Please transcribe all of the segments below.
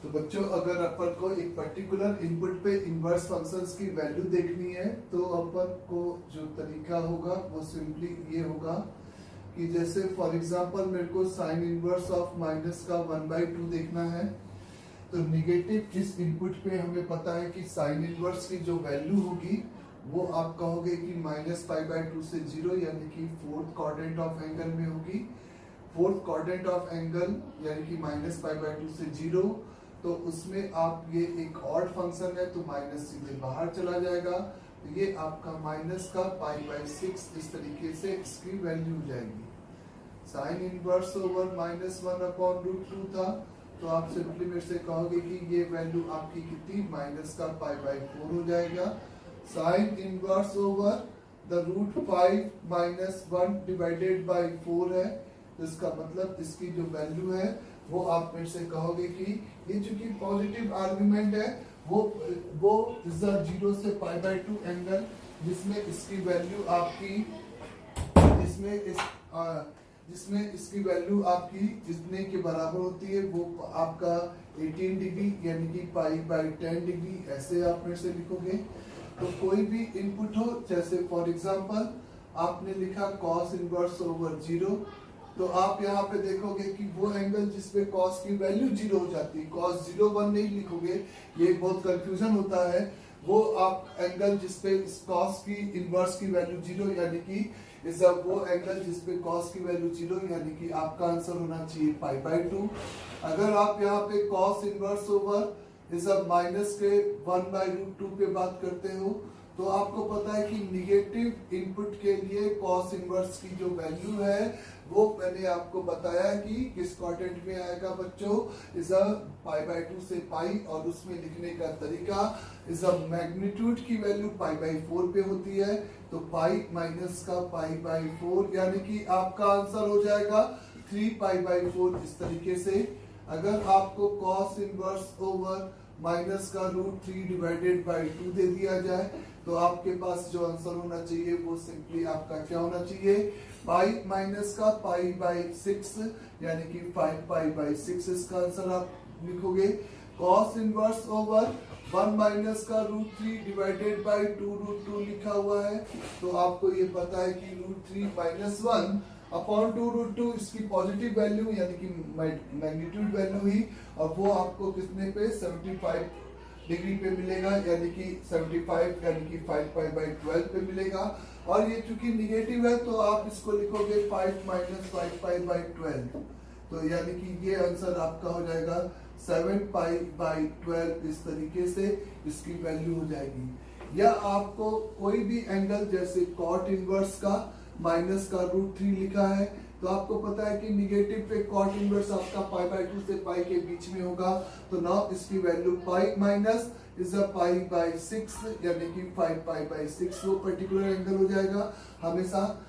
तो बच्चों अगर अपन को एक पर्टिकुलर इनपुट पे इनवर्स फंक्शंस की वैल्यू देखनी है तो अपन को जो तरीका होगा वो सिंपली ये होगा कि जैसे फॉर एग्जांपल मेरे को साइन इनवर्स ऑफ माइनस का 1/2 देखना है। तो निगेटिव इस इनपुट पे हमें पता है कि साइन इनवर्स की जो वैल्यू होगी वो आप कहोगे कि -π/2 से 0 यानी कि फोर्थ क्वाड्रेंट ऑफ एंगल में होगी। फोर्थ क्वाड्रेंट ऑफ एंगल यानी कि -π/2 से 0, तो उसमें आप ये एक ऑड फंक्शन है तो माइनस सीधे बाहर चला जाएगा। तो ये आपका माइनस का π/6 इस तरीके से इसकी वैल्यू हो जाएगी। साइन इनवर्स ओवर -1/√2 था, तो आप सिंपली मेरे से कहोगे कि ये वैल्यू आपकी कितनी माइनस का π/4 हो जाएगा। Sign inverse over the √5 - 1 divided by 4 है, तो इसका मतलब इसकी जो वैल्यू है वो आप मेरे से कहोगे कि ये चूंकि पॉजिटिव आर्गुमेंट है वो 0 से π/2 एंगल जिसमें इसकी वैल्यू आपकी जिसमें इसकी वैल्यू आपकी इतने के बराबर होती है वो आपका 18 डिग्री यानी कि π/10 डिग्री ऐसे आप मेरे से लिखोगे। तो कोई भी इनपुट हो, जैसे फॉर एग्जांपल आपने लिखा cos इनवर्स ओवर 0, तो आप यहाँ पे देखोगे कि वो एंगल जिसपे cos की वैल्यू 0 हो जाती है, cos 0 1 नहीं लिखोगे, ये बहुत कंफ्यूजन होता है। वो आप एंगल जिसपे इस cos की इनवर्स की वैल्यू 0 यानी कि वो एंगल जिसपे cos की वैल्यू 0 यानी कि आपका आंसर होना चाहिए π/2। अगर आप यहाँ पे cos इनवर्स ओवर इस माइनस के 1/√2 पे बात करते हो, तो आपको पता है कि निगेटिव इनपुट के लिए cos इनवर्स की जो वैल्यू है वो मैंने आपको बताया कि किस क्वाड्रेंट में आएगा बच्चों, इस π/2 से पाई, और उसमें लिखने का तरीका इस मैग्नीट्यूड की वैल्यू π/4 पे होती है, तो पाई माइनस का π/4 यानी कि आपका आंसर हो जाएगा 3π/4 इस तरीके से। अगर आपको cos इनवर्स ओवर माइनस का √3 डिवाइडेड बाई 2 दे दिया जाए, तो आपके पास जो आंसर होना चाहिए वो सिंपली आपका क्या होना चाहिए, पाई माइनस का π/6 यानी कि 5π/6 इसका आंसर आप लिखोगे। cos इनवर्स ओवर 1 माइनस का √3 डिवाइडेड बाई 2√2 लिखा हुआ है, तो आपको ये पता है कि √3 - 1/2√2 इसकी पॉजिटिव वैल्यू यानी कि मैग्नीट्यूड वैल्यू ही, और वो आपको कितने पे 75 डिग्री पे मिलेगा, यानी कि 75 यानी कि 5π/12 पे मिलेगा। और ये चूंकि निगेटिव है तो आप इसको लिखोगे 5 - 5π/12, तो यानी कि ये आंसर आपका हो जाएगा 7π/12 इस तरीके से इसकी वैल्यू हो जाएगी। या आपको कोई भी एंगल जैसे cot इनवर्स का माइनस का √3 लिखा है, तो आपको पता है कि निगेटिव पे cot इनवर्स आपका π/2 से पाई के बीच में होगा, तो नाउ इसकी वैल्यू पाई माइनस π/6 यानी कि 5π/6 वो पर्टिकुलर एंगल हो जाएगा हमेशा।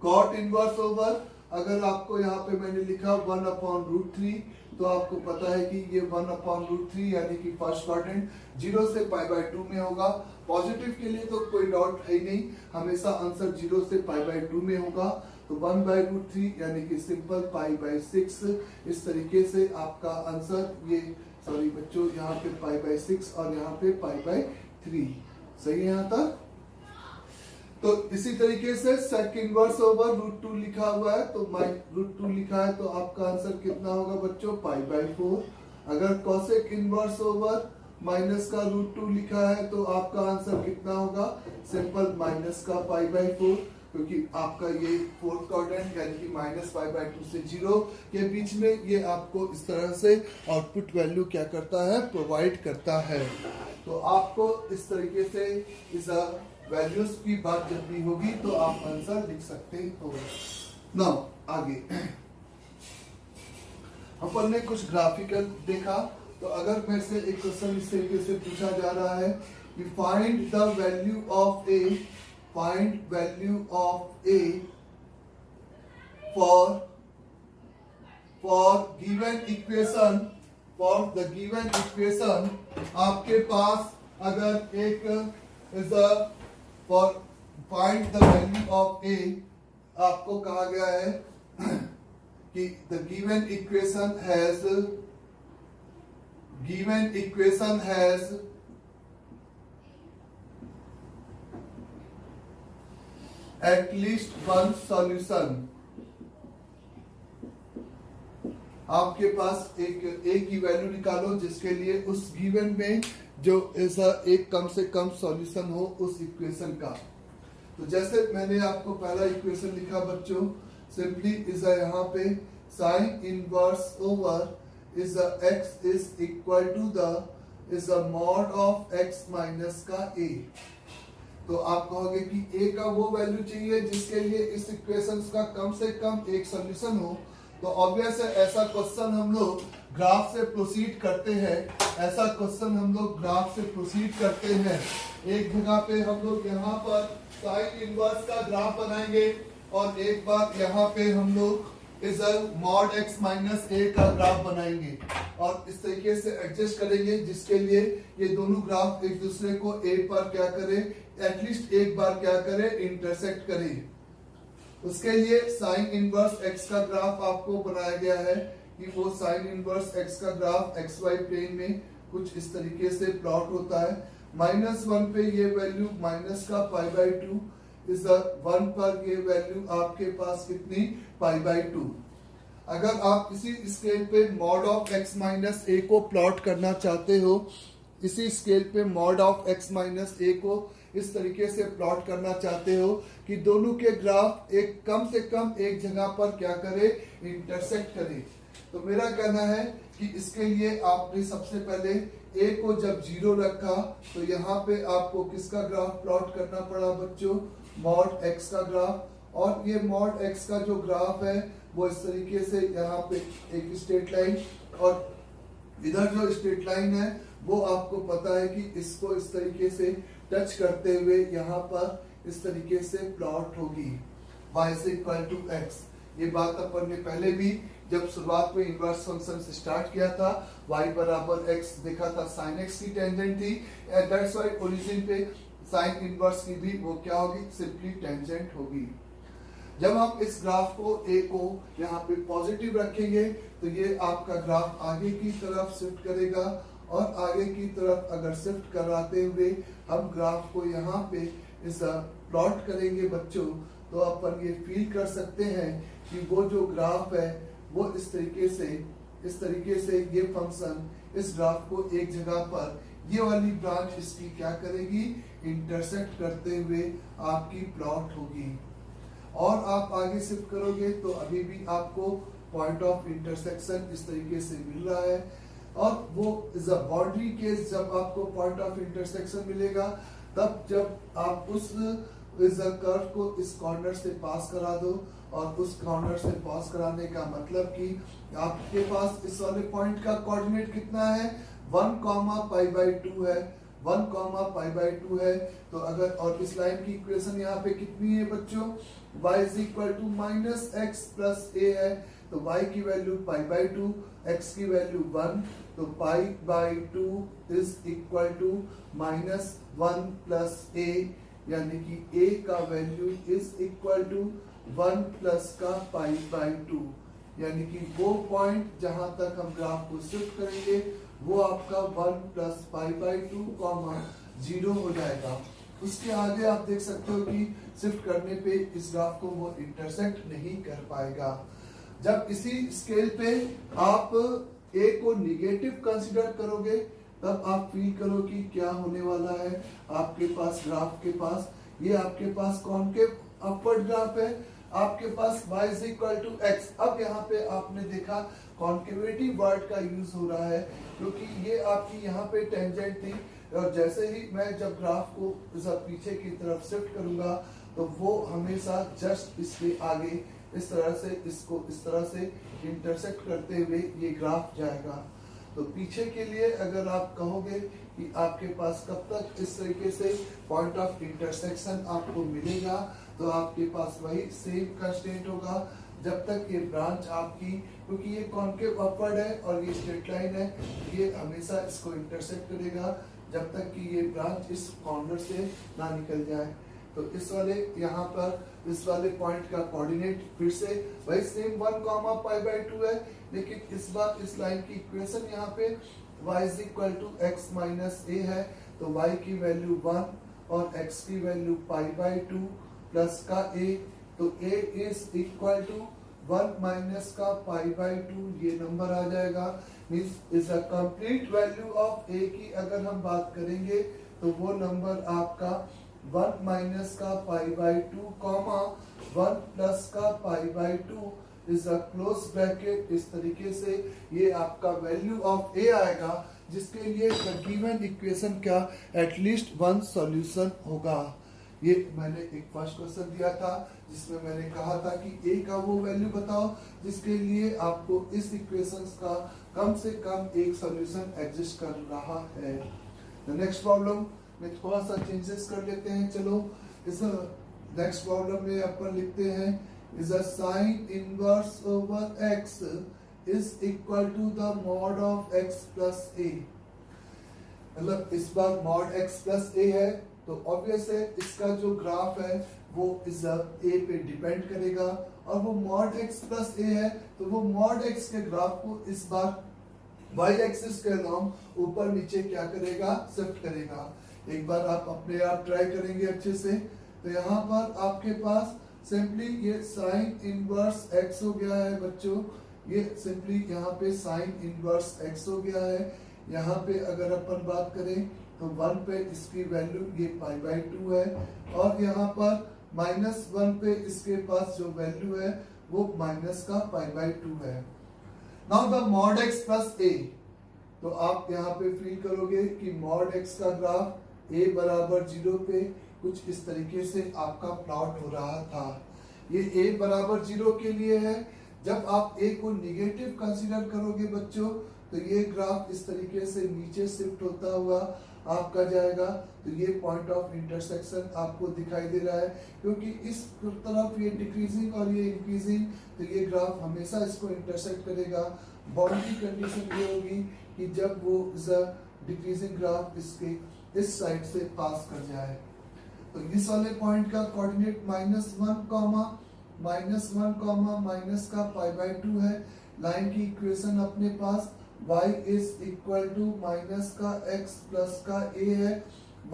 cot इनवर्स ओवर अगर आपको यहाँ पे मैंने लिखा 1/√3, तो आपको पता है कि ये 1/√3 यानी कि फर्स्ट क्वाड्रेंट 0 से π/2 में होगा। पॉजिटिव के लिए तो कोई डाउट है ही नहीं, हमेशा आंसर 0 से π/2 में होगा। तो 1/√3 यानी कि सिंपल π/6 इस तरीके से आपका आंसर, ये सॉरी बच्चों यहाँ पे π/6 और यहाँ पे π/3 सही है यहाँ तक। तो इसी तरीके से sec इनवर्स ओवर √2 लिखा हुआ है, तो √2 लिखा है, तो आपका आंसर कितना होगा बच्चों π/4। अगर cosec इनवर्स ओवर माइनस का √2 लिखा है, तो आपका आंसर कितना होगा, सिंपल माइनस का π/4, क्योंकि आपका ये फोर्थ क्वाड्रेंट यानी कि -π/2 से 0 के बीच में ये आपको इस तरह से आउटपुट वैल्यू क्या करता है, प्रोवाइड करता है। तो आपको इस तरीके से इस वैल्यूज की बात जब भी होगी तो आप आंसर लिख सकते हो। नाउ आगे अपन ने कुछ ग्राफिकल देखा, तो अगर मेरे से एक क्वेश्चन इस तरीके से पूछा जा रहा है कि find the value of a, find value of a for given equation, for the given equation आपके पास अगर एक is for find the value of a, आपको कहा गया है कि the given equation has at least one solution। आपके पास एक की वैल्यू निकालो जिसके लिए उस गिवन में जो ऐसा एक कम से कम सॉल्यूशन हो उस इक्वेशन का। तो जैसे मैंने आपको पहला इक्वेशन लिखा बच्चों, सिंपली इज यहाँ पे sine inverse over is X is equal to the is mod of X minus का ए। तो आप कहोगे कि ए का वो वैल्यू चाहिए जिसके लिए इस इक्वेशन का कम से कम एक सॉल्यूशन हो। तो ऑब्वियस है ऐसा क्वेश्चन हम लोग ग्राफ से प्रोसीड करते हैं, ऐसा क्वेश्चन हम लोग ग्राफ से प्रोसीड करते हैं। एक जगह पे हम लोग यहाँ पर साइन इनवर्स का ग्राफ बनाएंगे और एक बार यहाँ पे हम लोग इज मॉड एक्स माइनस ए का ग्राफ बनाएंगे और इस तरीके से एडजस्ट करेंगे जिसके लिए ये दोनों ग्राफ एक दूसरे को ए पर क्या करे, एटलीस्ट एक बार क्या करे, इंटरसेक्ट करे। उसके लिए साइन इनवर्स एक्स का ग्राफ आपको बनाया गया है कि वो साइन इनवर्स एक्स का ग्राफ एक्स वाई प्लेन में कुछ इस तरीके से प्लॉट होता है। -1 पे ये वैल्यू माइनस का π/2 इज 1 पर ये वैल्यू आपके पास कितनी, π/2। अगर आप इसी स्केल पे मॉड ऑफ एक्स माइनस ए को प्लॉट करना चाहते हो, इसी स्केल पे मॉड ऑफ एक्स माइनस ए को इस तरीके से प्लॉट करना चाहते हो कि दोनों के ग्राफ एक कम से कम एक जगह पर क्या करे, इंटरसेक्ट करे। तो मेरा कहना है कि इसके लिए आपने सबसे पहले a को जब 0 रखा तो यहाँ पे आपको किसका ग्राफ प्लॉट करना पड़ा बच्चों, मॉड x का ग्राफ। और ये मॉड x का जो ग्राफ है वो इस तरीके से यहाँ पे एक स्ट्रेट लाइन और इधर जो स्ट्रेट लाइन है वो आपको पता है कि इसको इस तरीके से टच करते हुए यहाँ पर इस तरीके से प्लॉट होगी y = x। ये बात अपन ने पहले भी जब शुरुआत में इनवर्स फंक्शन से स्टार्ट किया था, y = x देखा था, sin x की टेंजेंट थी, एंड दैट्स व्हाई ओरिजिन पे साइन इनवर्स की भी वो क्या होगी, सिंपली टेंजेंट होगी। जब हम इस ग्राफ को a को यहाँ पे पॉजिटिव रखेंगे तो ये आपका ग्राफ आगे की तरफ शिफ्ट करेगा और आगे की तरफ अगर शिफ्ट कराते हुए हम ग्राफ को यहाँ पे इस प्लॉट करेंगे बच्चों, तो अपन ये फील कर सकते हैं कि वो जो ग्राफ है वो इस तरीके से ये फंक्शन इस ग्राफ को एक जगह पर ये वाली ब्रांच इसकी क्या करेगी, इंटरसेक्ट करते हुए आपकी प्लॉट होगी। और आप आगे शिफ्ट करोगे तो अभी भी आपको पॉइंट ऑफ इंटरसेक्शन इस तरीके से मिल रहा है और वो इज अ बाउंड्री केस। जब आपको पॉइंट ऑफ इंटरसेक्शन मिलेगा तब जब आप उस कर्व को इस कॉर्नर से पास करा दो, और उस कॉर्नर से पास कराने का मतलब कि आपके पास इस वाले पॉइंट का कोऑर्डिनेट कितना है, 1, π/2 है, 1, π/2 है। तो अगर और इस लाइन की इक्वेशन यहाँ पे कितनी है बच्चों, y = -x + a है। तो y की वैल्यू π/2, x की वैल्यू 1, तो π/2 इज इक्वल टू -1 + a, यानी कि a का value is equal to 1 plus का π/2, यानी कि वो पॉइंट जहां तक हम ग्राफ को शिफ्ट करेंगे वो आपका 1 + π/2, 0 हो जाएगा। उसके आगे आप देख सकते हो कि शिफ्ट करने पे इस ग्राफ को वो इंटरसेक्ट नहीं कर पाएगा। जब इसी स्केल पे आप a को निगेटिव कंसीडर करोगे तब आप फील करो कि क्या होने वाला है आपके पास ग्राफ के पास। ये आपके पास कॉनकेव अपवर्ड ग्राफ है, आपके पास y = x। अब यहाँ पे आपने देखा कॉन्केविटी वर्ड का यूज हो रहा है क्योंकि ये आपकी यहाँ पे टेंजेंट थी और जैसे ही मैं जब ग्राफ को पीछे की तरफ शिफ्ट करूंगा तो वो हमेशा जस्ट इसके आगे इस तरह से इसको इस तरह से इंटरसेक्ट करते हुए ये ग्राफ जाएगा। तो पीछे के लिए अगर आप कहोगे कि आपके पास कब तक इस तरीके से पॉइंट ऑफ इंटरसेक्शन आपको मिलेगा, तो आपके पास वही सेम कंस्ट्रेंट होगा जब तक ये ब्रांच आपकी, क्योंकि ये कॉनकेव अपवर्ड है और ये स्ट्रेट लाइन है, ये हमेशा इसको इंटरसेक्ट करेगा जब तक कि ये ब्रांच इस कॉर्नर से ना निकल जाए। तो इस वाले यहाँ पर इस वाले पॉइंट का कोऑर्डिनेट फिर से वही सेम 1,π/2 है, लेकिन इस बार इस लाइन की इक्वेशन यहाँ पे y is equal to x minus a है, तो y की वैल्यू 1 और x की वैल्यू π/2 प्लस का a, तो a is equal to 1 minus का π/2, ये नंबर आ जाएगा। Means is a complete value of a की अगर हम बात करेंगे तो वो नंबर आपका 1 माइनस का π/2 कॉमा 1 प्लस का π/2 इज अ क्लोज ब्रैकेट। इस तरीके से ये आपका वैल्यू ऑफ a आएगा, जिसके लिए द गिवन इक्वेशन का एटलीस्ट वन सॉल्यूशन होगा। ये मैंने एक फर्स्ट क्वेश्चन दिया था जिसमें मैंने कहा था कि a का वो वैल्यू बताओ जिसके लिए आपको इस इक्वेशंस का कम से कम एक सॉल्यूशन एग्जिस्ट कर रहा है। द नेक्स्ट प्रॉब्लम में थोड़ा सा चेंजेस कर लेते हैं। चलो इस नेक्स्ट प्रॉब्लम में अपन लिखते हैं is a sin inverse over x is equal to the mod of x plus a। मतलब इस बार mod x plus a है, तो ऑब्वियस है इसका जो ग्राफ है वो इस a पे डिपेंड करेगा, और वो mod x plus a है तो वो mod x के ग्राफ को इस बार y एक्सिस के अलॉन्ग ऊपर नीचे क्या करेगा, शिफ्ट करेगा। एक बार आप अपने आप ट्राई करेंगे अच्छे से, तो यहाँ पर आपके पास सिंपली ये साइन इनवर्स x हो गया है बच्चों, ये सिंपली यहाँ पे साइन इनवर्स x हो गया है। यहाँ पे अगर अपन बात करें तो 1 पे इसकी वैल्यू ये π/2 है, और यहाँ पर -1 पे इसके पास जो वैल्यू है वो माइनस का π/2 है। Now the mod x plus a, तो आप यहाँ पे फील करोगे कि mod x का ग्राफ a बराबर 0 पे कुछ इस तरीके से आपका प्लॉट हो रहा था। ये a बराबर 0 के लिए है। जब आप a को निगेटिव कंसीडर करोगे बच्चों, तो ये ग्राफ इस तरीके से नीचे शिफ्ट होता हुआ आपका जाएगा, तो ये पॉइंट ऑफ इंटरसेक्शन आपको दिखाई दे रहा है। क्योंकि इस तरफ ये डिक्रीजिंग और ये इंक्रीजिंग, तो ये ग्राफ हमेशा इसको इंटरसेक्ट करेगा। बाउंड्री कंडीशन ये होगी कि जब वो डिक्रीजिंग ग्राफ इसके इस साइड से पास कर जाए, तो इस वाले पॉइंट का कोऑर्डिनेट -1 कॉमा माइनस का π/2 है। लाइन की इक्वेशन अपने पास y is equal to minus का x प्लस का a है।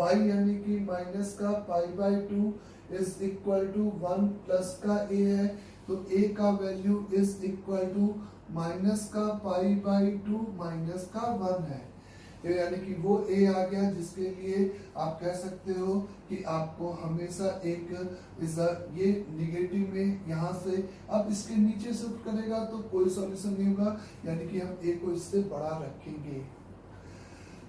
y यानी कि माइनस का π/2 इज इक्वल टू 1 प्लस का a है, तो a का value is equal to minus का π/2 माइनस का 1 है। यानी कि वो a आ गया, जिसके लिए आप कह सकते हो कि आपको हमेशा एक ये निगेटिव में यहाँ से अब इसके नीचे शिफ्ट करेगा तो कोई सॉल्यूशन नहीं होगा, यानी कि हम a को इससे बड़ा रखेंगे।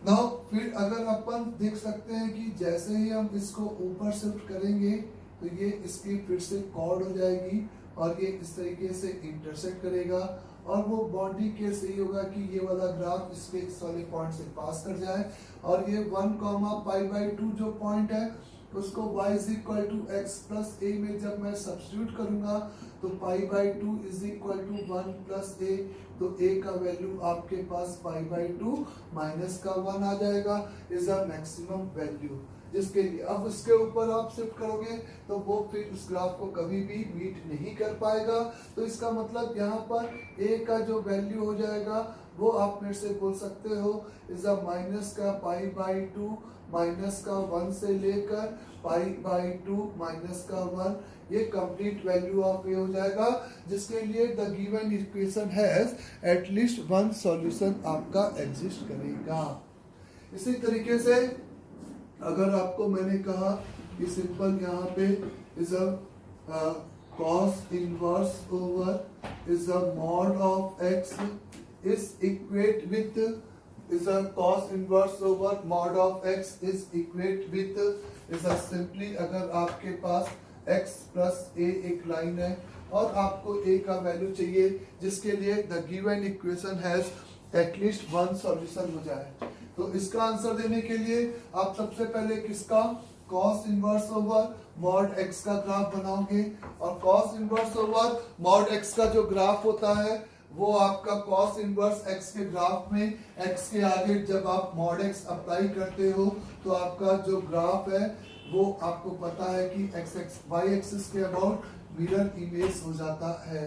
नाउ फिर अगर अपन देख सकते हैं कि जैसे ही हम इसको ऊपर शिफ्ट करेंगे तो ये इसकी फिर से कॉर्ड हो जाएगी और ये इस तरीके से इंटरसेक्ट करेगा, और वो बाउंड्री केस यही होगा कि ये वाला ग्राफ इसके इस वाले पॉइंट से पास कर जाए, और ये 1 π/2 जो पॉइंट है उसको y is equal to x plus a में जब मैं सब्स्टिट्यूट करूंगा तो π/2 is equal to 1 plus a, तो a का वैल्यू आपके पास π/2 माइनस का 1 आ जाएगा, इज अ मैक्सिमम वैल्यू। जिसके लिए अब इसके ऊपर आप शिफ्ट करोगे तो वो फिर उस ग्राफ को कभी भी मीट नहीं कर पाएगा। तो इसका मतलब यहाँ पर a का जो वैल्यू हो जाएगा वो आप मेरे से बोल सकते हो इज अ माइनस का π/2 माइनस का 1 से लेकर π/2 माइनस का 1, ये कंप्लीट वैल्यू ऑफ a हो जाएगा, जिसके लिए the given equation has at least one solution आपका एग्जिस्ट करेगा। इसी तरीके से अगर आपको मैंने कहा कि सिंपल यहाँ पे is a cos inverse over is a mod of x is equate with is a cos inverse over mod of x is equate with is a simply अगर आपके पास x plus a एक line है और आपको a का value चाहिए जिसके लिए the given equation has at least one solution हो जाए, तो इसका आंसर देने के लिए आप सबसे पहले किसका cos inverse over mod x का ग्राफ बनाओगे, और cos inverse over mod x का जो ग्राफ होता है वो आपका cos इनवर्स x के ग्राफ में x के आगे जब आप mod x अप्लाई करते हो तो आपका जो ग्राफ है वो आपको पता है कि एक्स एक्स वाई एक्सिस के अबाउट मिरर इमेज हो जाता है।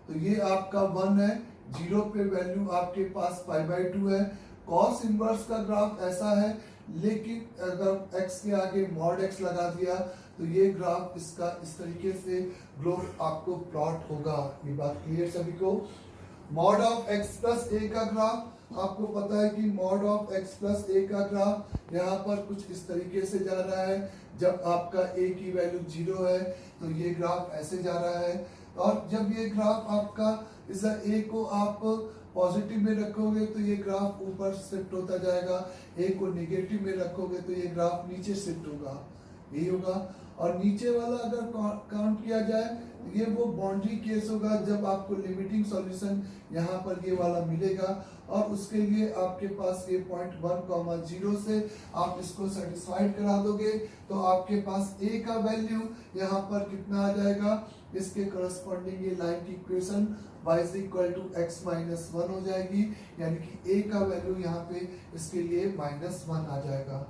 तो ये आपका 1 है, 0 पे वैल्यू आपके पास π/2 है। कॉस इनवर्स का ग्राफ ऐसा है, लेकिन अगर x के आगे मॉड x लगा दिया तो ये ग्राफ इसका इस तरीके से ग्लोब आपको प्लॉट होगा। ये बात क्लियर सभी को? Mod of x plus a का ग्राफ आपको पता है कि mod of x plus a का ग्राफ यहाँ पर कुछ इस तरीके से जा रहा है। जब आपका a की वैल्यू 0 है तो ये ग्राफ ऐसे जा रहा है, और जब ये ग्राफ आपका इस a को आप पॉजिटिव में रखोगे तो ये ग्राफ ऊपर शिफ्ट होता जाएगा, a को नेगेटिव में रखोगे तो ये ग्राफ नीचे शिफ्ट होगा, यही होगा। और नीचे वाला अगर काउंट किया जाए तो ये वो बाउंड्री केस होगा जब आपको लिमिटिंग सॉल्यूशन यहाँ पर ये वाला मिलेगा, और उसके लिए आपके पास ये पॉइंट 1,0 से आप इसको सेटिस्फाइड करा दोगे तो आपके पास a का वैल्यू यहाँ पर कितना आ जाएगा, इसके करस्पॉन्डिंग ये लाइन की equation y is equal to x minus 1 हो जाएगी, यानी कि a का वैल्यू यहाँ पे इसके लिए -1 आ जाएगा।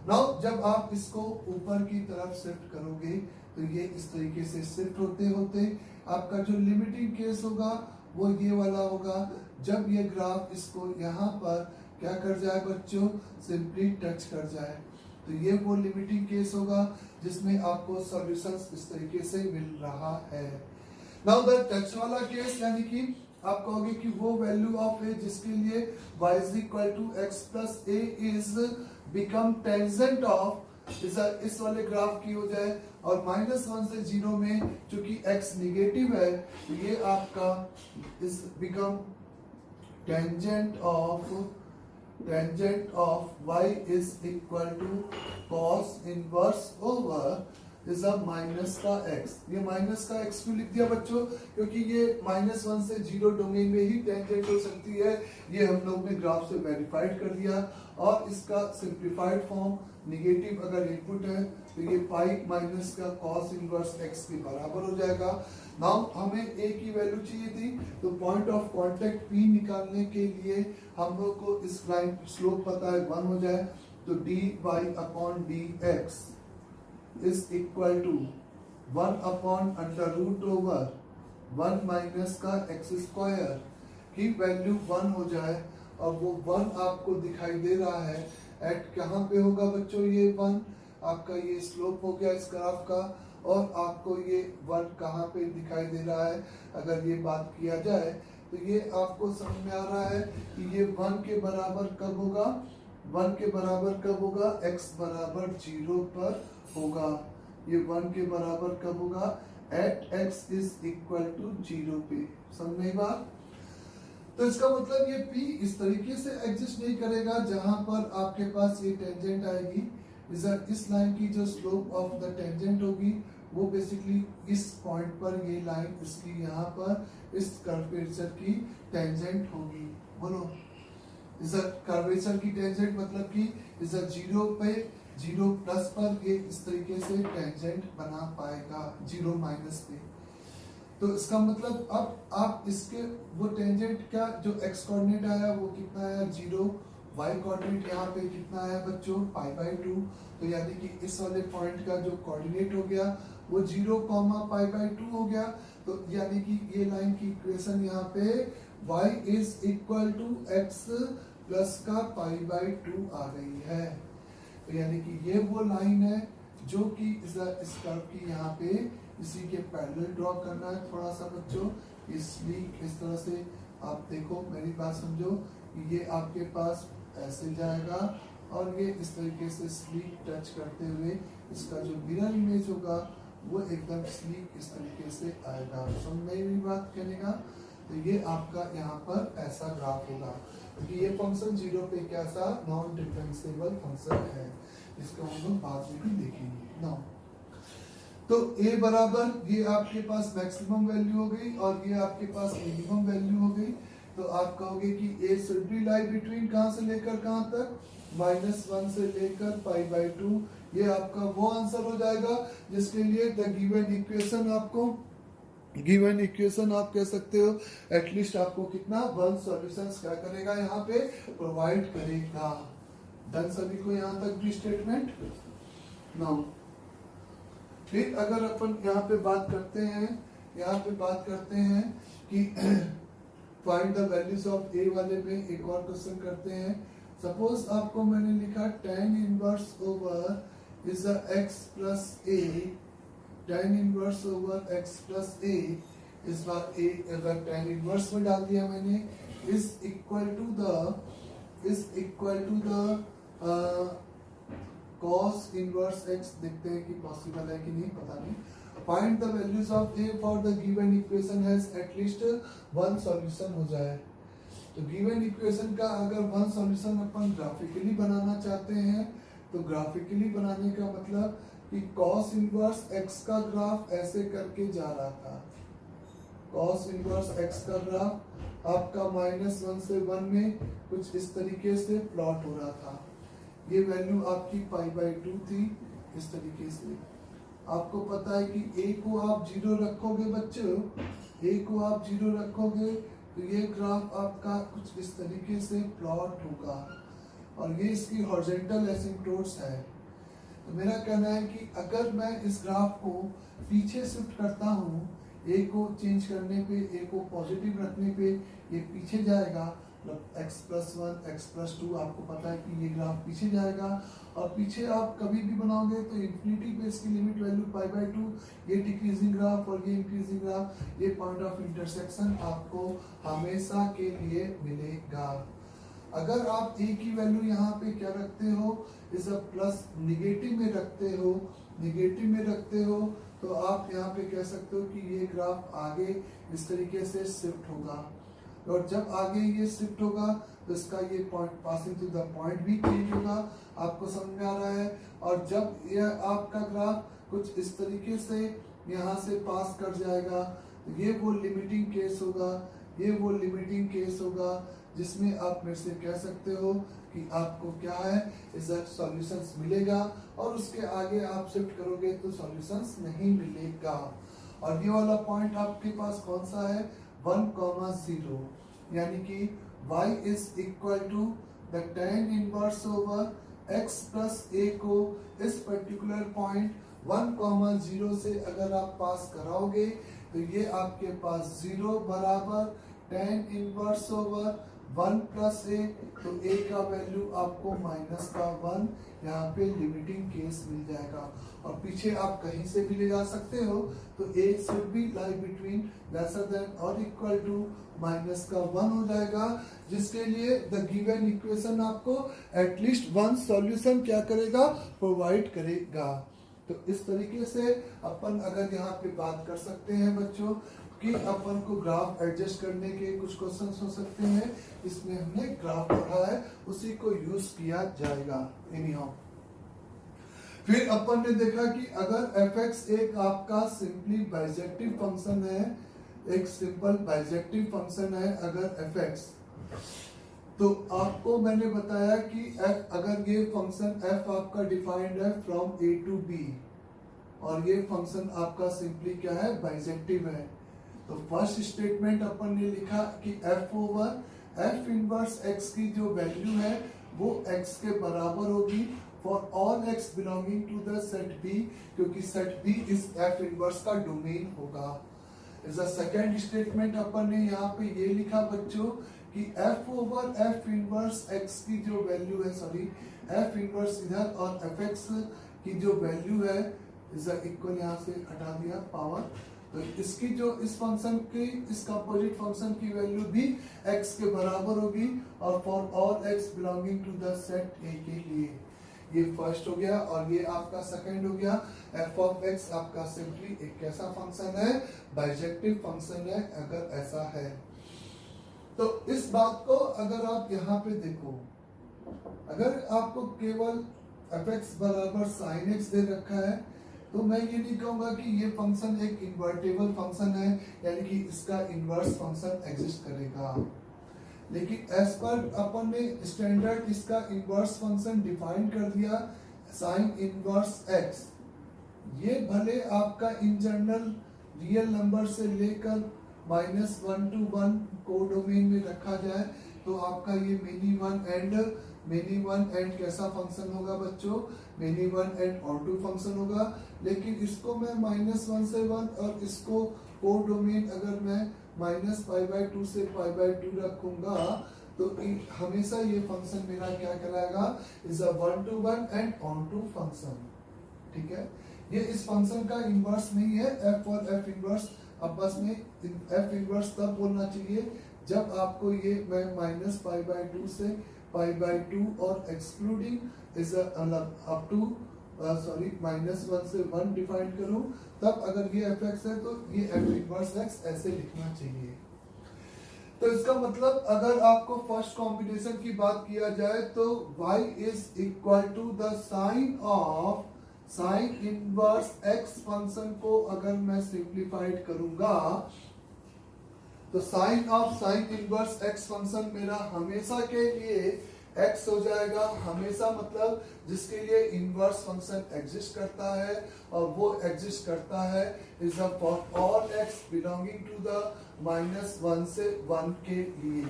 नाउ जब आप इसको ऊपर की तरफ शिफ्ट करोगे तो ये इस तरीके से शिफ्ट होते होते आपका जो लिमिटिंग केस होगा वो ये वाला होगा, जब ये ग्राफ इसको यहाँ पर क्या कर जाए बच्चों, सिंपली टच कर जाए। तो ये वो लिमिटिंग केस होगा जिसमें आपको सॉल्यूशंस इस तरीके से मिल रहा है। नाउ द टच वाला केस, यानी कि आप कहोगे कि वो वैल्यू ऑफ a जिसके लिए y is equal to x plus a is become tangent of इस वाले ग्राफ की हो जाए, और -1 से 0 में चूंकि x निगेटिव है तो ये आपका is become tangent of y is equal to cos inverse over is a minus का x। ये माइनस का x क्यों लिख दिया बच्चों, क्योंकि ये -1 से 0 डोमेन में ही टेंजेंट हो सकती है, ये हम लोग ने ग्राफ से वेरीफाइड कर दिया। और इसका सिंप्लीफाइड फॉर्म निगेटिव अगर इनपुट है तो ये पाई माइनस का cos इनवर्स x के बराबर हो जाएगा। नाउ हमें a की वैल्यू चाहिए थी, तो पॉइंट ऑफ कांटेक्ट p निकालने के लिए हम लोग को इस लाइन स्लोप पता है 1 हो जाए, तो dy upon dx is equal to 1 upon under root over 1 minus का x स्क्वायर की वैल्यू 1 हो जाए, और वो 1 आपको दिखाई दे रहा है एट कहाँ पे होगा बच्चों, ये 1 आपका ये स्लोप हो गया इस ग्राफ का, और आपको ये 1 कहाँ पे दिखाई दे रहा है। अगर ये बात किया जाए तो ये आपको समझ में आ रहा है कि ये 1 के बराबर कब होगा, 1 के बराबर कब होगा, x बराबर 0 पर होगा। ये 1 के बराबर कब होगा, at x is equal to 0 पे। समझ में बात? तो इसका मतलब ये p इस तरीके से एग्जिस्ट नहीं करेगा जहां पर आपके पास ये टेंजेंट आएगी। इस लाइन की जो स्लोप ऑफ द टेंजेंट होगी वो बेसिकली इस पॉइंट पर ये लाइन इसकी यहाँ पर इस कर्वेचर की टेंजेंट होगी। बोलो, इस कर्वेचर की टेंजेंट मतलब कि इस 0 पे 0 प्लस पर ये इस तरीके से टेंजेंट बना पाएगा 0 माइनस पे। तो इसका मतलब अब आप इसके वो टेंजेंट का जो x कोऑर्डिनेट आया वो कितना आया 0, y कोऑर्डिनेट यहाँ पे कितना आया बच्चों π/2। तो यानी कि इस वाले पॉइंट का जो कोऑर्डिनेट हो गया वो 0, π/2 हो गया। तो यानी कि ये लाइन की इक्वेशन यहाँ पे y is equal to x plus का π/2 आ गई है। तो यानी कि ये वो लाइन है जो कि इस कर्व की यहाँ पे इसी के पैरेलल ड्रॉ करना है थोड़ा सा बच्चों। इसलिए इस तरह से आप देखो, मेरी बात समझो, ये आपके पास ऐसे जाएगा और ये इस तरीके से स्लीक टच करते हुए इसका जो मिरर इमेज होगा वो एकदम स्लीक इस तरीके से आएगा। समझ में मेरी बात कहने का? तो ये आपका यहाँ पर ऐसा ग्राफ होगा क्योंकि ये फंक्शन 0 पे कैसा नॉन डिफरेंशिएबल फंक्शन है, इसको हम लोग बाद में भी देखेंगे। नाउ तो a बराबर ये आपके पास मैक्सिमम वैल्यू हो गई और ये आपके पास मिनिमम वैल्यू हो गई। तो आप कहोगे कि a should be lie between कहाँ से लेकर कहाँ तक, -1 से लेकर π/2। ये आपका वो आंसर हो जाएगा जिसके लिए द गिवन इक्वेशन आपको गिवन इक्वेशन आप कह सकते हो एटलीस्ट आपको कितना 1 सॉल्यूशंस क्या करेगा यहाँ पे प्रोवाइड करेगा। डन सभी को यहाँ तक भी स्टेटमेंट। नाउ फिर अगर अपन यहाँ पे बात करते हैं कि फाइंड द वैल्यूज ऑफ ए वाले में एक और क्वेश्चन करते हैं। सपोज आपको मैंने लिखा tan inverse over is x plus a, tan inverse over x plus a, इस बार ए अगर tan इनवर्स में डाल दिया मैंने, is equal to the cos inverse x। देखते हैं कि पॉसिबल है कि नहीं, पता नहीं। Find the values of a for the given equation has at least one solution हो जाए। तो गिवन इक्वेशन का अगर वन सॉल्यूशन अपन ग्राफिकली बनाना चाहते हैं, तो ग्राफिकली बनाने का मतलब कि cos इनवर्स x का ग्राफ ऐसे करके जा रहा था। cos इनवर्स x का ग्राफ आपका -1 से 1 में कुछ इस तरीके से प्लॉट हो रहा था। ये वैल्यू आपकी π/2 थी। इस तरीके से आपको पता है कि a को आप 0 रखोगे बच्चों, a को आप 0 रखोगे तो ये ग्राफ आपका कुछ इस तरीके से प्लॉट होगा और ये इसकी हॉरिजॉन्टल एसिम्प्टोट्स है। तो मेरा कहना है कि अगर मैं इस ग्राफ को पीछे शिफ्ट करता हूँ, a को चेंज करने पे, a को पॉजिटिव रखने पे ये पीछे जाएगा, x प्लस 1 x प्लस 2, आपको पता है कि ये ग्राफ पीछे जाएगा। और पीछे आप कभी भी बनाओगे तो इन्फिनिटी पे इसकी लिमिट वैल्यू π/2, ये डिक्रीजिंग ग्राफ और ये इंक्रीजिंग ग्राफ, ये पॉइंट ऑफ इंटरसेक्शन आपको हमेशा के लिए मिलेगा। अगर आप a की वैल्यू यहाँ पे क्या रखते हो, इस प्लस निगेटिव में रखते हो तो आप यहाँ पे कह सकते हो कि ये ग्राफ आगे इस तरीके से शिफ्ट होगा, और जब आगे ये शिफ्ट होगा तो इसका ये point passing through the point भी चेंज होगा। आपको समझ में आ रहा है। और जब यह आपका ग्राफ कुछ इस तरीके से यहाँ से पास कर जाएगा तो ये वो लिमिटिंग केस होगा जिसमें आप मेरे से कह सकते हो कि आपको क्या है, इसका सॉल्यूशंस मिलेगा, और उसके आगे आप शिफ्ट करोगे तो सॉल्यूशंस नहीं मिलेगा। और ये वाला पॉइंट आपके पास कौन सा है, 1,0, यानी कि y is equal to the tan inverse over x plus a को इस पर्टिकुलर पॉइंट 1,0 से अगर आप पास कराओगे तो ये आपके पास 0 बराबर tan inverse over 1 plus a, तो a का वैल्यू आपको -1 यहाँ पे लिमिटिंग केस मिल जाएगा। और पीछे आप कहीं से भी ले जा सकते हो, तो a should be lie between lesser than और इक्वल टू -1 हो जाएगा, जिसके लिए द गिवन इक्वेशन आपको एटलीस्ट वन सॉल्यूशन क्या करेगा, प्रोवाइड करेगा। तो इस तरीके से अपन अगर यहाँ पे बात कर सकते हैं बच्चों कि अपन को ग्राफ एडजस्ट करने के कुछ क्वेश्चंस हो सकते हैं, इसमें हमने ग्राफ पढ़ा है उसी को यूज किया जाएगा। एनीहाउ फिर अपन ने देखा कि अगर fx एक आपका सिंपली बाइजेक्टिव फंक्शन है, एक सिंपल बाइजेक्टिव फंक्शन है अगर fx, तो आपको मैंने बताया कि अगर ये फंक्शन f आपका डिफाइंड है फ्रॉम a टू b और ये फंक्शन आपका सिंपली क्या है, बाइजेक्टिव है, तो फर्स्ट स्टेटमेंट अपन ने लिखा कि f over f inverse x की जो वैल्यू है वो x के बराबर होगी for all x belonging to the set b, क्योंकि set b is f inverse का डोमेन होगा। इज अ सेकंड स्टेटमेंट अपन ने यहाँ पे ये लिखा बच्चों कि f over f inverse x की जो वैल्यू है, f इनवर्स इधर और fx की जो वैल्यू है इज इक्वल, यहाँ से हटा दिया पावर, तो इसकी जो इस फंक्शन की, इस कंपोजिट फंक्शन की वैल्यू भी x के बराबर होगी और for all x belonging to the set A के लिए। ये फर्स्ट हो गया और ये आपका सेकंड हो गया। f ऑफ x आपका सिंपली एक कैसा फंक्शन है, बाइजेक्टिव फंक्शन है अगर ऐसा है। तो इस बात को अगर आप यहाँ पे देखो, अगर आपको केवल fx बराबर sin x दे रखा है तो मैं ये नहीं कहूंगा कि ये फंक्शन एक इन्वर्टेबल फंक्शन है, यानी कि इसका इन्वर्स फंक्शन एग्जिस्ट करेगा, लेकिन एज पर अपन ने स्टैंडर्ड इसका इन्वर्स फंक्शन डिफाइन कर दिया साइन इन्वर्स x। ये भले आपका इन जनरल रियल नंबर से लेकर -1 to 1 कोडोमेन में रखा जाए तो आपका ये many one and many one and कैसा फंक्शन होगा बच्चों, many one and onto function होगा। लेकिन इसको मैं -1 से 1 और इसको कोड डोमेन अगर मैं -π/2 से π/2 रखूंगा तो हमेशा ये फंक्शन मेरा क्या कहलाएगा, is a 1-to-1 and onto function. ठीक है, ये इस फंक्शन का इनवर्स नहीं है। एफ और एफ इनवर्स आपस में, एफ इनवर्स तब बोलना चाहिए जब आपको ये मैं -π/2 से π/2 और एक्सक्लूडिंग इज अप टू -1 से 1 डिफाइन करूं, तब अगर ये एफ एक्स है तो ये एफ इनवर्स एक्स ऐसे लिखना चाहिए। तो इसका मतलब अगर आपको फर्स्ट कॉम्बिनेशन की बात किया जाए तो y is equal to the sine of sine inverse x function को अगर मैं सिंप्लीफाइड करूंगा तो sine of sine inverse x function मेरा हमेशा के लिए x हो जाएगा। हमेशा मतलब जिसके लिए इनवर्स फंक्शन एग्जिस्ट करता है, और वो एग्जिस्ट करता है is a for all x belonging to the -1 से 1 के लिए।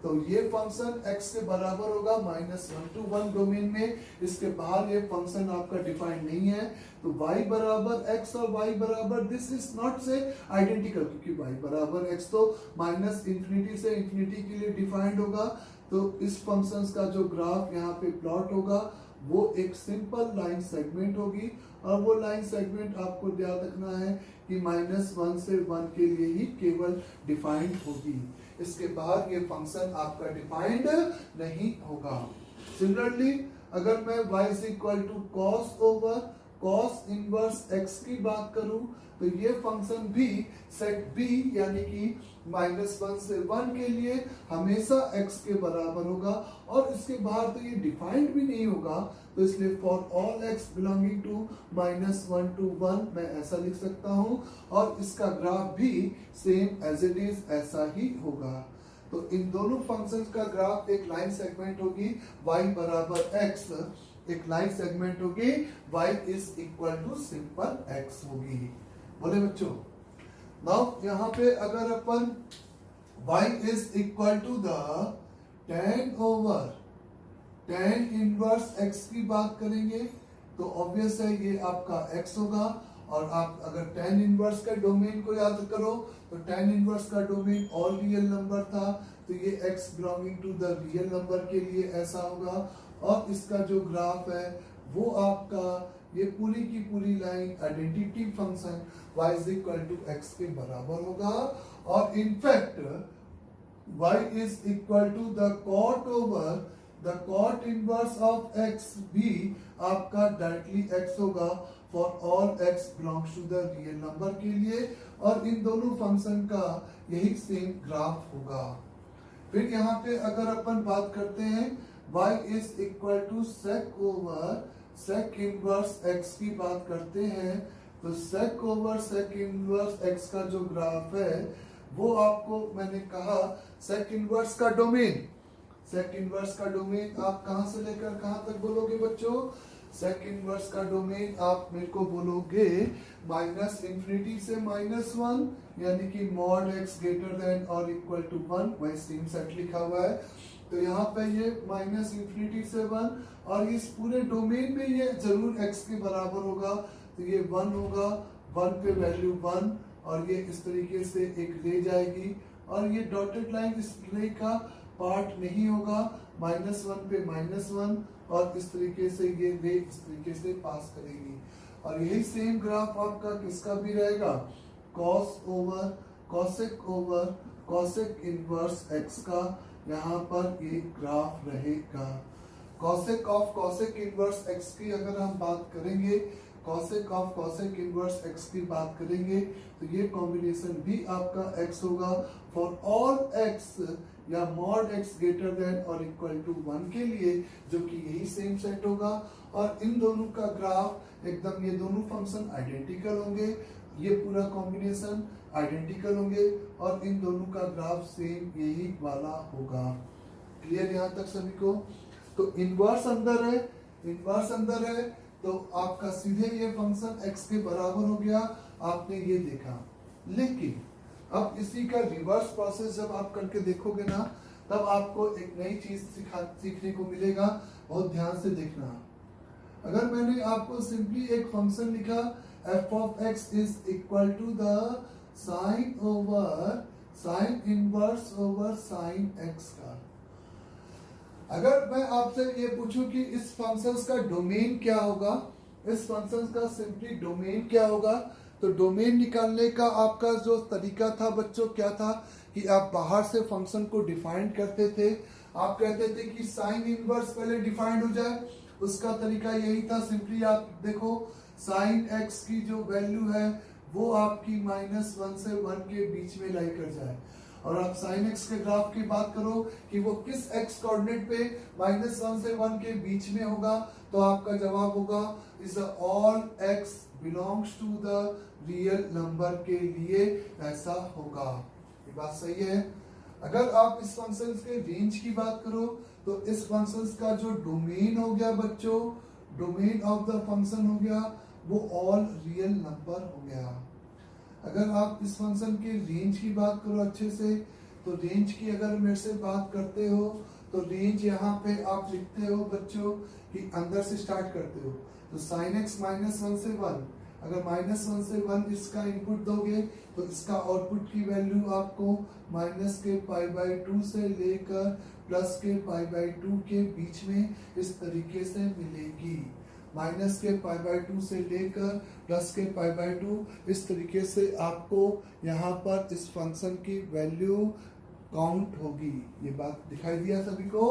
तो ये फंक्शन x के बराबर होगा -1-1 डोमेन में। इसके बाहर ये फंक्शन आपका डिफाइंड नहीं है। तो y बराबर x और y बराबर दिस इज नॉट से आइडेंटिकल, क्योंकि y बराबर x तो -∞ से ∞ के लिए डिफाइंड होगा। तो इस फंक्शंस का जो ग्राफ यहाँ पे प्लॉट होगा वो एक सिंपल लाइन सेगमेंट होगी, और वो लाइन सेगमेंट आपको याद रखना है कि -1 से 1 के लिए ही केवल डिफाइंड होगी। इसके बाद ये फंक्शन आपका डिफाइंड नहीं होगा। सिमिलरली अगर मैं y is equal to cos over cos inverse x की बात करूं तो ये फंक्शन भी सेट b यानी कि -1 से 1 के लिए हमेशा x के बराबर होगा, और इसके बाहर तो ये डिफाइंड भी नहीं होगा। तो इसलिए for all x belonging to -1-1 मैं ऐसा लिख सकता हूं, और इसका ग्राफ भी सेम एज इट इज ऐसा ही होगा। तो इन दोनों फंक्शंस का ग्राफ एक लाइन सेगमेंट होगी y बराबर x, एक लाइन सेगमेंट होगी y is equal to simple x होगी। बोले बच्चों, नाउ यहाँ पे अगर अपन y is equal to the tan inverse x की बात करेंगे तो ऑब्वियस है ये आपका x होगा। और आप अगर tan इनवर्स का डोमेन को याद करो तो tan इनवर्स का डोमेन ऑल रियल नंबर था, तो ये x belonging to the real number के लिए ऐसा होगा। और इसका जो ग्राफ है वो आपका ये पूरी की पूरी line identity function y is equal to x के बराबर होगा। और in fact y is equal to the cot over the cot inverse of x भी आपका डायरेक्टली x होगा for all x belongs to the real number के लिए, और इन दोनों फंक्शन का यही सेम ग्राफ होगा। फिर यहाँ पे अगर अपन बात करते हैं y is equal to sec over sec inverse x की बात करते हैं, तो sec over sec inverse x का जो ग्राफ है वो आपको मैंने कहा sec इनवर्स का डोमेन, sec इनवर्स का डोमेन आप कहां से लेकर कहां तक बोलोगे बच्चों, sec इनवर्स का डोमेन आप मेरे को बोलोगे -∞ से -1 यानी कि mod x ग्रेटर देन और इक्वल टू 1, वही सेम सेट लिखा हुआ है। तो यहाँ पे ये -∞ से 1, और इस पूरे डोमेन में ये जरूर x के बराबर होगा, तो ये 1 होगा, 1 पे वैल्यू 1, और ये इस तरीके से एक ले जाएगी, और ये डॉटेड लाइन इस रे का पार्ट नहीं होगा, -1 पे -1, और इस तरीके से ये रे इस तरीके से पास करेगी। और यही सेम ग्राफ आपका किसका भी रहेगा, cos over cosec over cosec inverse x का यहाँ पर ये ग्राफ रहेगा। Cosec of cosec inverse x की अगर हम बात करेंगे, cosec of cosec inverse x की बात करेंगे तो ये कॉम्बिनेशन भी आपका x होगा फॉर ऑल x या mod x ग्रेटर देन और इक्वल टू 1 के लिए, जो कि यही सेम सेट होगा। और इन दोनों का ग्राफ एकदम, ये दोनों फंक्शन आइडेंटिकल होंगे, ये पूरा कॉम्बिनेशन आइडेंटिकल होंगे, और इन दोनों का ग्राफ सेम यही वाला होगा। क्लियर यहाँ तक सभी को? तो इनवर्स अंदर है, इनवर्स अंदर है तो आपका सीधे ये फंक्शन x के बराबर हो गया, आपने ये देखा। लेकिन अब इसी का रिवर्स प्रोसेस जब आप करके देखोगे ना, तब आपको एक नई चीज सीखने को मिलेगा। बहुत ध्यान से देखना। अगर मैंने आपको सिंपली एक फंक्शन लिखा f of x is equal to the sine inverse over sine x का, अगर मैं आपसे ये पूछूं कि इस फंक्शन का डोमेन क्या होगा, इस फंक्शन का सिंपली डोमेन क्या होगा, तो डोमेन निकालने का आपका जो तरीका था बच्चों क्या था कि आप बाहर से फंक्शन को डिफाइन करते थे। आप कहते थे कि साइन इनवर्स पहले डिफाइन हो जाए। उसका तरीका यही था, सिंपली आप देखो साइन एक्स की जो वैल्यू है वो आपकी -1 से 1 के बीच में लाई कर जाए, और आप साइन एक्स के ग्राफ की बात करो कि वो किस एक्स कोऑर्डिनेट पे -1 से 1 के बीच में होगा, तो आपका जवाब होगा is all X belongs to the real number के लिए ऐसा होगा। ये बात सही है। अगर आप इस फंक्शन के रेंज की बात करो तो इस फंक्शन का जो डोमेन हो गया बच्चों, डोमेन ऑफ द फंक्शन हो गया वो ऑल रियल नंबर हो गया। अगर आप इस फंक्शन के रेंज की बात करो अच्छे से, तो रेंज की अगर मेरे से बात करते हो तो रेंज यहाँ पे आप लिखते हो बच्चों कि अंदर से स्टार्ट करते हो, तो साइन एक्स -1 से 1, अगर -1 से 1 इसका इनपुट दोगे तो इसका आउटपुट की वैल्यू आपको -π/2 से लेकर +π/2 के बीच में इस तरीके से मिलेगी। -π/2 से लेकर +π/2 इस तरीके से आपको यहाँ पर इस फंक्शन की वैल्यू काउंट होगी। ये बात दिखाई दिया सभी को।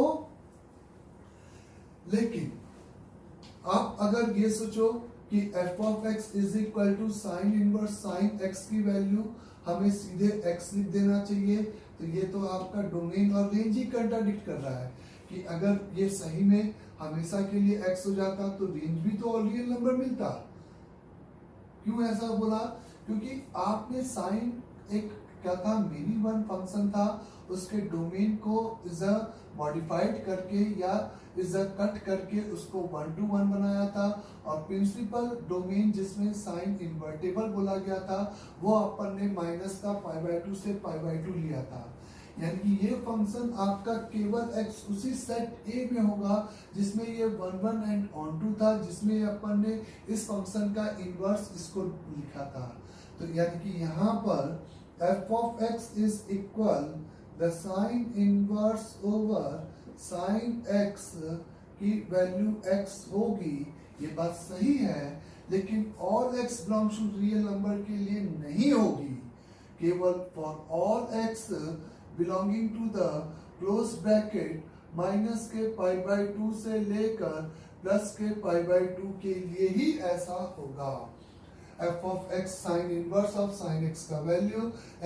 लेकिन आप अगर ये सोचो कि f of x is equal to sine inverse sine x की वैल्यू हमें सीधे x लिख देना चाहिए, तो ये तो आपका डोमेन और रेंज ही कंट्राडिक्ट कर रहा है कि अगर ये सही में हमेशा के लिए x हो जाता तो रेंज भी तो रियल नंबर मिलता। क्यों ऐसा बोला? क्योंकि आपने साइन एक क्या था, मेनी वन फंक्शन था, उसके डोमेन को इज मॉडिफाइड करके या इज कट करके उसको 1 to 1 बनाया था, और प्रिंसिपल डोमेन जिसमें साइन इन्वर्टेबल बोला गया था वो अपन ने -π/2 से π/2 लिया था। यानी कि ये फंक्शन आपका केवल x उसी सेट A में होगा जिसमें ये 1 1 एंड ऑन टू था, जिसमें अपन ने इस फंक्शन का इनवर्स इसको लिखा था। तो यानी कि यहाँ पर f of x is equal the sin inverse over sin x की वैल्यू x होगी। ये बात सही है, लेकिन all x belongs to real number के लिए नहीं होगी। केवल for all x belonging to the close bracket -π/2 से लेकर +π/2 के लिए ही ऐसा होगा। f of x sine inverse of sine x का वैल्यू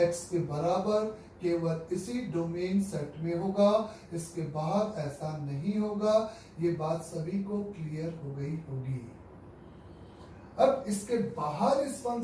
x के बराबर केवल इसी डोमेन सेट में होगा, इसके बाहर ऐसा नहीं होगा। ये बात सभी को क्लियर हो गई होगी। अब इसके बाहर इस फंक्शन